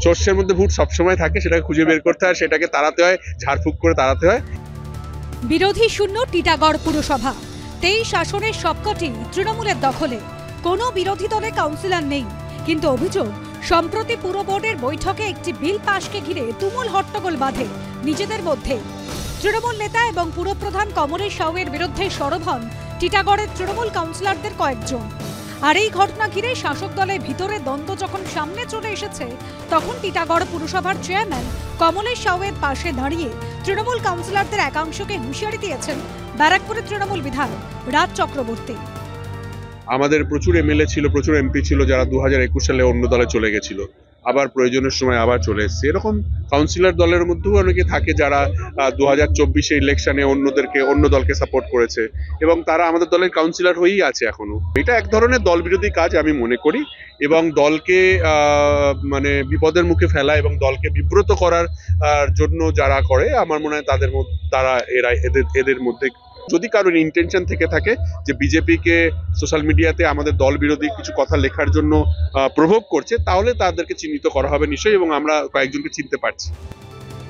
সর্ষের মধ্যে ভূত সবসময় থাকে, সেটাকে খুঁজে বের করতে হয়, সেটাকে তাড়াতে হয়, ঝাড়ফুঁক করে তাড়াতে হয়। বিরোধী শূন্য টিটাগড় পুরসভা, 23 আসনের সবকটি তৃণমূলের দখলে, কোনো বিরোধী দলে কাউন্সিলর নেই। কিন্তু অভিযোগ, সম্প্রতি পুর বোর্ডের বৈঠকে একটি বিল পাশকে ঘিরে তুমুল হট্টগোল বাধে নিজেদের মধ্যে। তৃণমূল নেতা এবং পুরপ্রধান কমলেশ সাউয়ের বিরুদ্ধে সরব হন টিটাগড়ের তৃণমূল কাউন্সিলরদের কয়েকজন। আর এই ঘটনা ঘিরে শাসক দলের ভিতরে দ্বন্দ্ব যখন সামনে চলে এসেছে, তখন টিটাগড় পুরসভার চেয়ারম্যান কমলেশ সাউয়ের পাশে দাঁড়িয়ে তৃণমূল কাউন্সিলরদের একাংশকে হুঁশিয়ারি দিয়েছেন ব্যারাকপুরের তৃণমূল বিধায়ক রাজ চক্রবর্তী। আমাদের প্রচুর এমএলএ ছিল, প্রচুর এমপি ছিল যারা 2021 সালে অন্য দলে চলে গেছিল, আবার প্রয়োজনের সময় আবার চলে এসছে। এরকম কাউন্সিলর দলের মধ্যেও অনেকে থাকে যারা 2024 ইলেকশনে অন্য দলকে সাপোর্ট করেছে এবং তারা আমাদের দলের কাউন্সিলর হয়েই আছে এখনো। এটা এক ধরনের দল বিরোধী কাজ আমি মনে করি, এবং দলকে মানে বিপদের মুখে ফেলা এবং দলকে বিব্রত করার জন্য যারা করে, আমার মনে হয় এদের মধ্যে যদি কারোর ইন্টেনশন থেকে থাকে যে বিজেপিকে সোশ্যাল মিডিয়াতে আমাদের দল বিরোধী কিছু কথা লেখার জন্য প্রভোগ করছে, তাহলে তাদেরকে চিহ্নিত করা হবে নিশ্চয়ই, এবং আমরা কয়েকজনকে চিনতে পারছি।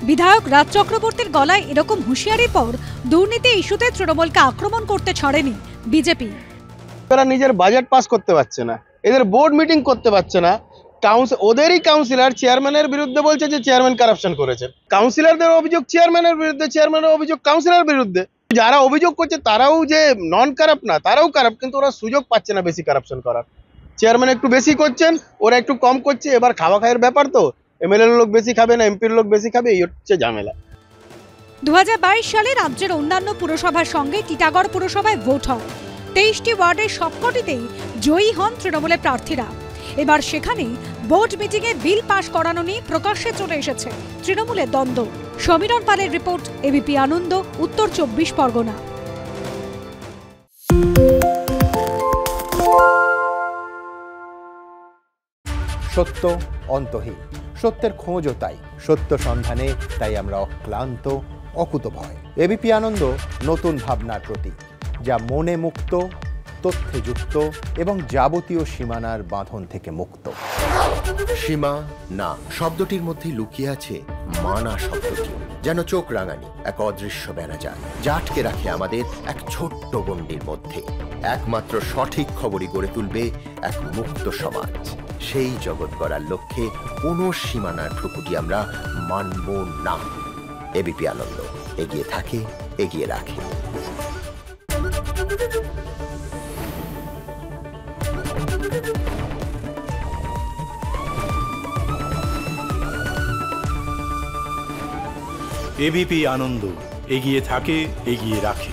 বিধায়ক রাজ চক্রবর্তীর গলায় এরকম হুঁশিয়ারির পর দুর্নীতি ইস্যুতে তৃণমূলকে আক্রমণ করতে ছাড়েনি বিজেপি। তারা নিজের বাজেট পাস করতে পারছে না, এদের বোর্ড মিটিং করতে পারছে না, ওদেরই কাউন্সিলর চেয়ারম্যানের বিরুদ্ধে বলছে যে চেয়ারম্যান কারাপশন করেছে। কাউন্সিলরদের অভিযোগ চেয়ারম্যানের বিরুদ্ধে, চেয়ারম্যানের অভিযোগ কাউন্সিলর বিরুদ্ধে। যারা অভিযোগ করছে তারাও যে নন কারাপ্ট না, তারাও কারাপ্ট, কিন্তু ওরা সুযোগ পাচ্ছে না বেশি কারাপশন করার। চেয়ারম্যান একটু বেশি করছেন, ওরা একটু কম করছে। এবার খাওয়া খাওয়ার ব্যাপার তো, এমএলএর লোক বেশি খাবে না এমপির লোক বেশি খাবে, এই হচ্ছে ঝামেলা। 2022 সালে রাজ্যের অন্যান্য পুরসভার সঙ্গে টিটাগড় পুরসভায় ভোট হয়। 23টি ওয়ার্ডের সবকটিতেই জয়ী হন তৃণমূলের প্রার্থীরা। এবার সেখানে বোর্ড মিটিংয়ে বিল পাশ করানো নিয়ে প্রকাশ্যে চলে এসেছে তৃণমূলের দ্বন্দ্ব। সমীরণ পালের রিপোর্ট, এবিপি আনন্দ, উত্তর 24 পরগনা। সত্য অন্তহীন, সত্যের খোঁজও তাই, সত্য সন্ধানে তাই আমরা অক্লান্ত, অকুতভয়। এবিপি আনন্দ নতুন ভাবনার প্রতীক, যা মনে মুক্ত, তথ্যে যুক্ত এবং যাবতীয় সীমানার বাঁধন থেকে মুক্ত। সীমা না শব্দটির মধ্যে লুকিয়ে আছে মানা শব্দটি, যেন চোখ রাঙানি এক অদৃশ্য বেড়াজাল, যা আটকে রাখে আমাদের এক ছোট্ট গণ্ডির মধ্যে। একমাত্র সঠিক খবরই গড়ে তুলবে এক মুক্ত সমাজ। সেই জগৎ গড়ার লক্ষ্যে কোনো সীমানার ঠুকুটি আমরা মানব না। এবিপি আনন্দ এগিয়ে থাকে, এগিয়ে রাখে। এবিপি আনন্দ এগিয়ে থাকে, এগিয়ে রাখে।